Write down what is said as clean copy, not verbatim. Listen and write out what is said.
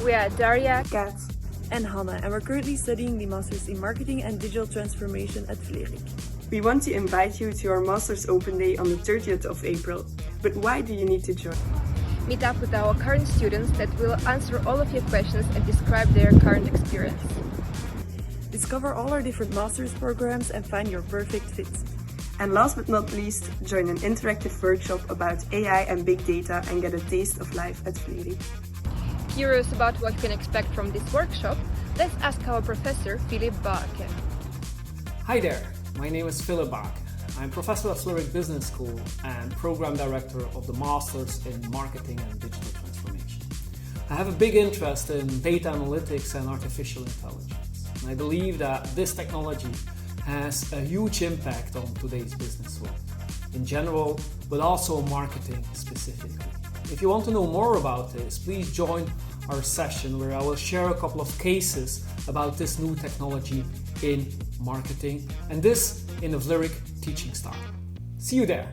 We are Daria, Kaat, and Hanne, and we're currently studying the Masters in Marketing and Digital Transformation at Vlerick. We want to invite you to our Masters Open Day on the 30th of April. But why do you need to join? Meet up with our current students that will answer all of your questions and describe their current experience. Discover all our different Masters programs and find your perfect fit. And last but not least, join an interactive workshop about AI and big data and get a taste of life at Vlerick. Curious about what you can expect from this workshop? Let's ask our Professor Philippe Baecke. Hi there, my name is Philippe Baecke. I'm Professor at Vlerick Business School and Program Director of the Masters in Marketing and Digital Transformation. I have a big interest in data analytics and artificial intelligence. And I believe that this technology has a huge impact on today's business world in general, but also marketing specifically. If you want to know more about this, please join our session where I will share a couple of cases about this new technology in marketing, and this in a Vlerick teaching style. See you there!